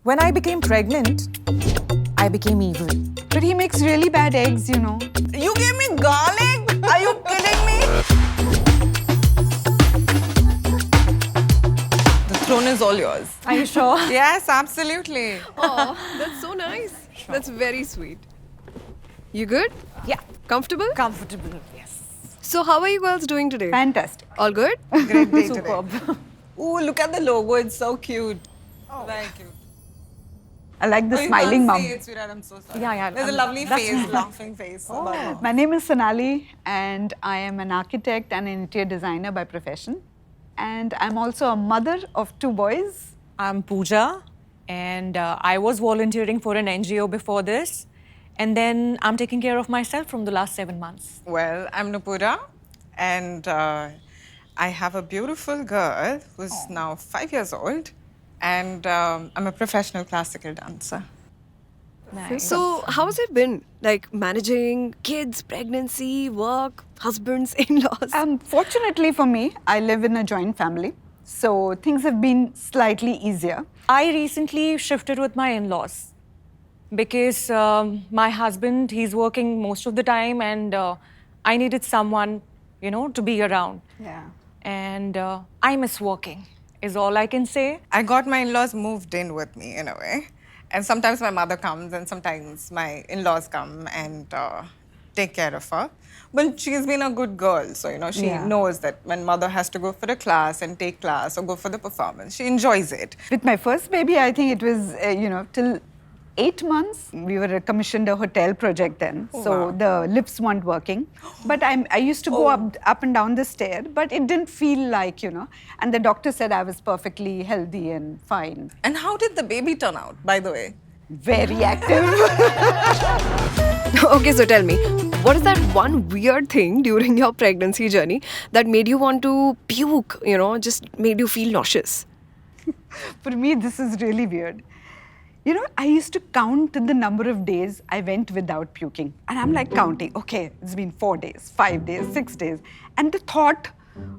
When I became pregnant, I became evil. But he makes really bad eggs, you know. You gave me garlic? Are you kidding me? The throne is all yours. Are you sure? Yes, absolutely. Oh, that's so nice. That's very sweet. You good? Yeah. Comfortable? Comfortable, yes. So how are you girls doing today? Fantastic. All good? Great day Superb. today. Ooh, look at the logo. It's so cute. Very cute. I like the Oh, you smiling can't mum. see it, sweetheart. I'm so sorry. Yeah. There's a lovely face, laughing face. above. My name is Sonali, and I am an architect and an interior designer by profession. And I'm also a mother of 2 boys. I'm Pooja, and I was volunteering for an NGO before this. And then I'm taking care of myself from the last 7 months. Well, I'm Nupura, and I have a beautiful girl who's now 5 years old, and I'm a professional classical dancer. Nice. So how's it been? Like managing kids, pregnancy, work, husbands, in-laws? Fortunately for me, I live in a joint family, so things have been slightly easier. I recently shifted with my in-laws because my husband, he's working most of the time, and I needed someone, to be around. Yeah. And I miss working, is all I can say. I got my in-laws moved in with me in a way. And sometimes my mother comes and sometimes my in-laws come and take care of her. But she's been a good girl. So, she Yeah. knows that when mother has to go for a class and take class or go for the performance, she enjoys it. With my first baby, I think it was, till 8 months. We were commissioned a hotel project then, so wow. the lifts weren't working. But I used to go up and down the stair, but it didn't feel like, And the doctor said I was perfectly healthy and fine. And how did the baby turn out, by the way? Very active. Okay, so tell me, what is that one weird thing during your pregnancy journey that made you want to puke, just made you feel nauseous? For me, this is really weird. I used to count the number of days I went without puking. And I'm like counting, okay, it's been 4 days, 5 days, 6 days. And the thought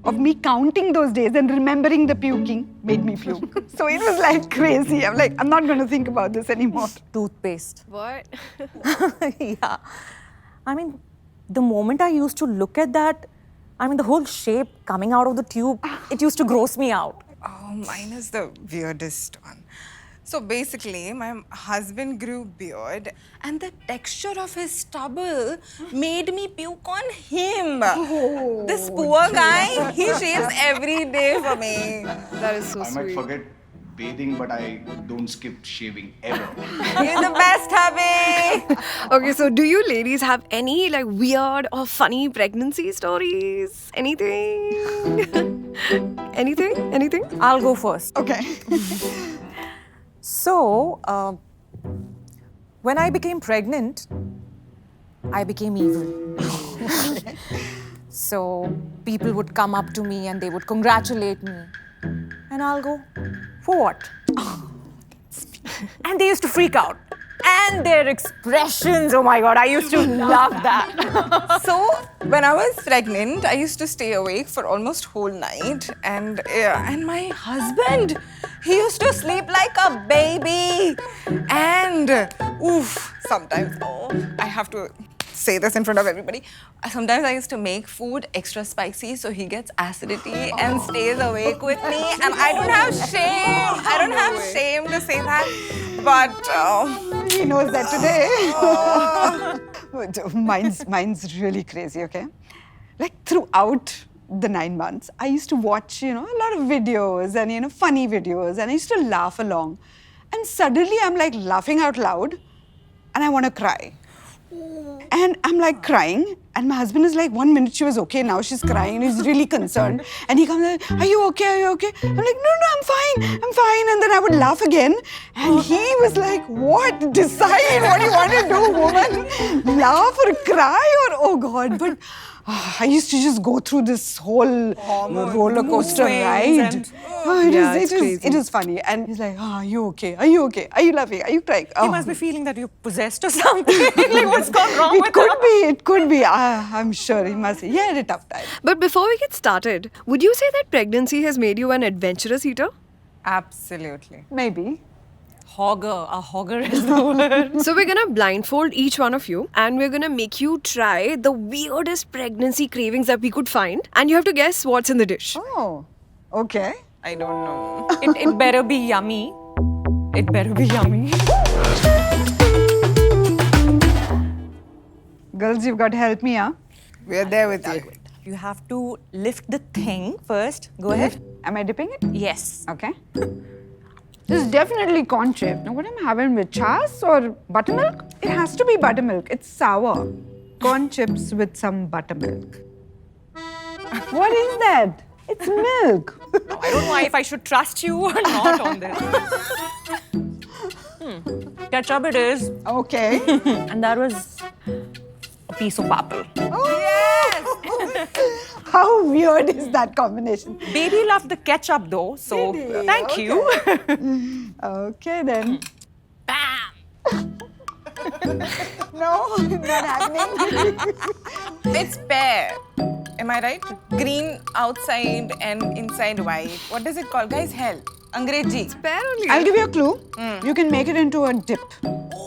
of me counting those days and remembering the puking made me puke. So it was like crazy. I'm like, I'm not going to think about this anymore. Toothpaste. What? Yeah. I mean, the moment I used to look at that, the whole shape coming out of the tube, it used to gross me out. Oh, mine is the weirdest one. So basically, my husband grew beard and the texture of his stubble made me puke on him. This poor guy, he shaves every day for me. That is so I might sweet. forget bathing, but I don't skip shaving ever. You're the best, hubby. Okay, so do you ladies have any weird or funny pregnancy stories? Anything? Anything? I'll go first. Okay. So, when I became pregnant, I became evil. So, people would come up to me and they would congratulate me. And I'll go, for what? And they used to freak out. And their expressions, oh my God, I used to love that. So when I was pregnant, I used to stay awake for almost whole night, and my husband, he used to sleep like a baby, and sometimes I have to say this in front of everybody. Sometimes I used to make food extra spicy so he gets acidity and stays awake with me, and I don't have shame. I don't have shame to say that, but. He knows that today. But mine's really crazy, okay? Like throughout the 9 months, I used to watch, a lot of videos and, funny videos, and I used to laugh along. And suddenly I'm like laughing out loud and I want to cry. And I'm like crying, and my husband is like, 1 minute she was okay, now she's crying, and he's really concerned. And he comes like, are you okay? Are you okay? I'm like, no, I'm fine. And then I would laugh again. And he was like, what? Decide what you want to do, woman. Laugh or cry or, oh God. But I used to just go through this whole roller coaster swings ride. and- It is funny. And he's like, are you okay? Are you okay? Are you laughing? Are you crying? You must be feeling that you're possessed or something. Like, what's gone wrong with It could be. I'm sure he must. He had a tough time. But before we get started, would you say that pregnancy has made you an adventurous eater? Absolutely. Maybe. Hogger. A hogger is the word. So we're gonna blindfold each one of you and we're gonna make you try the weirdest pregnancy cravings that we could find. And you have to guess what's in the dish. Oh, okay. I don't know. It better be yummy. It better be yummy. Girls, you've got to help me, huh? We're there with you. You have to lift the thing first. Go ahead. Am I dipping it? Yes. Okay. This is definitely corn chip. Now, what am I having with chas or buttermilk? It has to be buttermilk. It's sour. Corn chips with some buttermilk. What is that? It's milk. I don't know if I should trust you or not on this. Ketchup it is. Okay. And that was a piece of apple. How weird is that combination? Baby loved the ketchup though, so thank you. Okay then. No, not happening. It's pear. Am I right? Green outside and inside white. What is it called? Guys, help. Angreji. Pear only. I'll give you a clue. You can make it into a dip.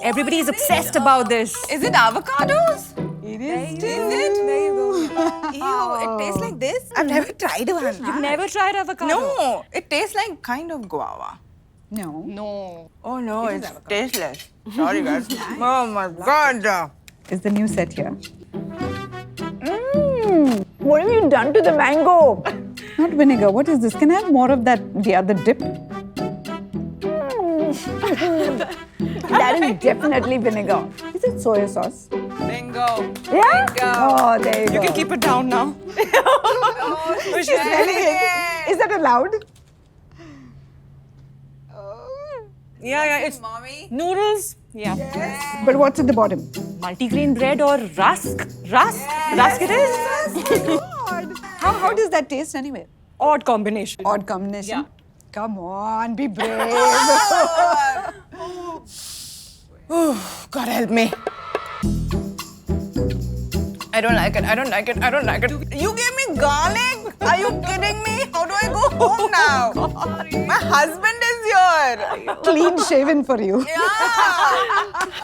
Everybody is obsessed about this. Is it avocados? It is. Is it? There you go. Ew, it tastes like this? I've never tried one. You've never tried avocado? No, it tastes like kind of guava. No. No. Oh no, it's tasteless. Sorry guys. Oh my god. Is the new set here? What have you done to the mango? Not vinegar. What is this? Can I have more of that, the other dip? That is definitely vinegar. Is it soy sauce? Bingo. Yeah? Bingo. Oh, there you go. You can keep it down now. She's smelling it. Is that allowed? Yeah, it's Mommy. noodles. Yeah. But what's at the bottom? Multigrain bread or rusk? Rusk? Rusk it is? God. How does that taste anyway? Odd combination. Odd combination. Yeah. Come on, be brave. God help me. I don't like it. I don't like it. I don't like it. You gave me garlic? Are you kidding me? How do I go home now? My husband is here. Clean shaven for you. Yeah.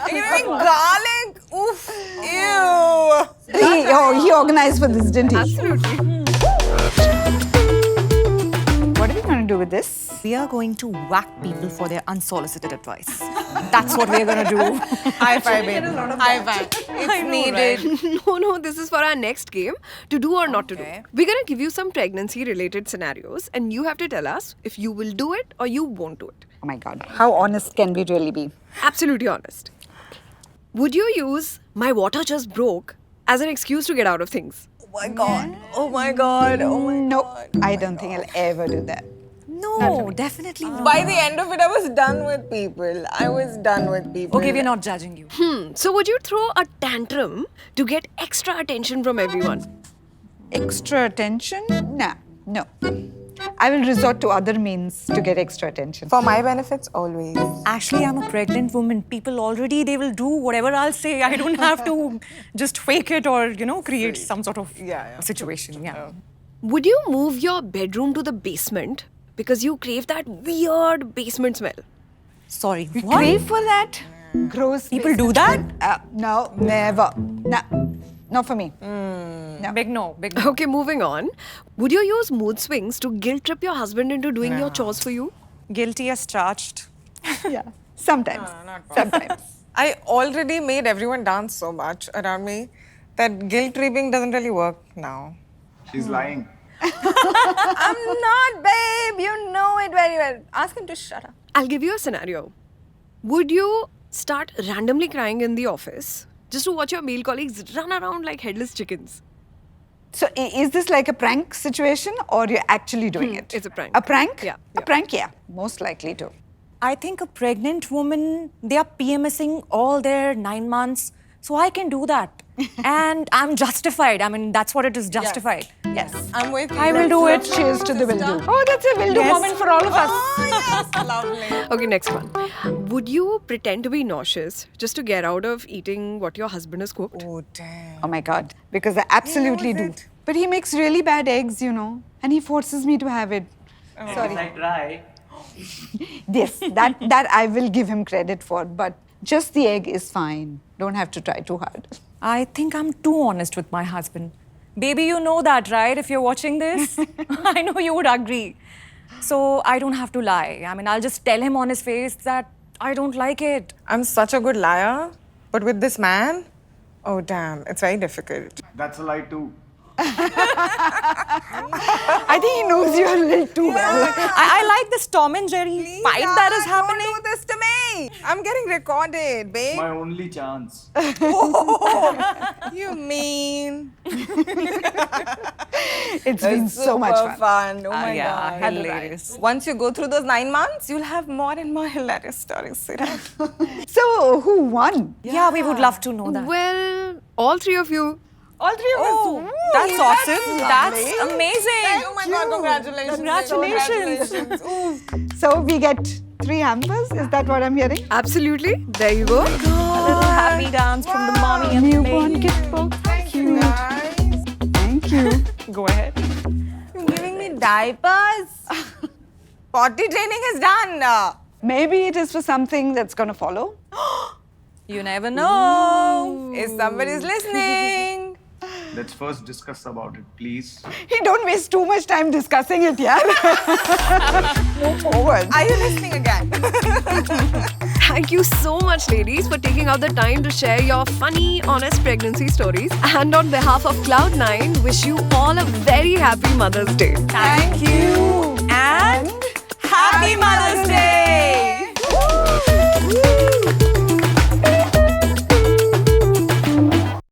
You gave me garlic? Oof. Ew. He organized for this, didn't he? Absolutely. What are we going to do with this? We are going to whack people for their unsolicited advice. That's what we're going to do. High five, baby. High five. It's needed. No, this is for our next game, to do or not to do. Okay. We're gonna give you some pregnancy-related scenarios, and you have to tell us if you will do it or you won't do it. Oh my God. How honest can we really be? Absolutely honest. Would you use "my water just broke" as an excuse to get out of things? Oh my god. Oh my god. Oh my No, god. I don't think I'll ever do that. No, definitely not. By the end of it, I was done with people. I was done with people. Okay, we're not judging you. So would you throw a tantrum to get extra attention from everyone? Extra attention? Nah, no. I will resort to other means to get extra attention. For my benefits, always. Actually, I'm a pregnant woman. People already, they will do whatever I'll say. I don't have to just fake it or, create some sort of situation. Yeah. Would you move your bedroom to the basement because you crave that weird basement smell? Sorry, what? Crave for that? Gross. People do that? No, never. Nah, not for me. Big no, big no. Okay, moving on. Would you use mood swings to guilt trip your husband into doing your chores for you? Guilty as charged. Yeah, sometimes. Sometimes. I already made everyone dance so much around me that guilt tripping doesn't really work now. She's lying. I'm not, babe. You know it very well. Ask him to shut up. I'll give you a scenario. Would you start randomly crying in the office just to watch your male colleagues run around like headless chickens? So is this like a prank situation or you're actually doing it? it's a prank. A prank? Yeah, A yeah. prank, yeah. Most likely to. I think a pregnant woman, they are PMSing all their 9 months. So I can do that. And I'm justified. I mean, that's what it is, justified. Yes. I'm with you. I will do it. Cheers to the will do. Oh, that's a will do Yes. moment for all of us. Oh, yes. Lovely. Okay, next one. Would you pretend to be nauseous just to get out of eating what your husband has cooked? Oh, damn. Oh my God. Because I absolutely do. But he makes really bad eggs, and he forces me to have it. Sorry. I try. Yes, that I will give him credit for. But just the egg is fine. Don't have to try too hard. I think I'm too honest with my husband. Baby, you know that, right? If you're watching this, I know you would agree. So I don't have to lie. I mean, I'll just tell him on his face that I don't like it. I'm such a good liar, but with this man, oh damn, it's very difficult. That's a lie too. I think he knows you a little too well. I like this Tom and Jerry fight that is happening. Don't do this to me. I'm getting recorded, babe. My only chance. You mean? It's been so much Super fun. Oh my yeah, god. hilarious. Once you go through those 9 months, you'll have more and more hilarious stories. Sweetheart. So, who won? Yeah, we would love to know that. Well, all three of you. All three of us. Oh, that's awesome. That's lovely. amazing. Oh my god, congratulations. Congratulations. Ooh. So, we get 3 hampers. Is that what I'm hearing? Absolutely. There you go. A little happy dance from the mommy and the Newborn baby. gift box. Thank you guys. Thank you. Go ahead. You're giving me diapers? Potty training is done. Maybe it is for something that's going to follow. You never know. If somebody's listening. Let's first discuss about it, please. Hey, don't waste too much time discussing it, yeah? Move forward. Are you listening again? Thank you so much, ladies, for taking out the time to share your funny, honest pregnancy stories. And on behalf of Cloud9, wish you all a very happy Mother's Day. Thank you. And Happy Mother's Day.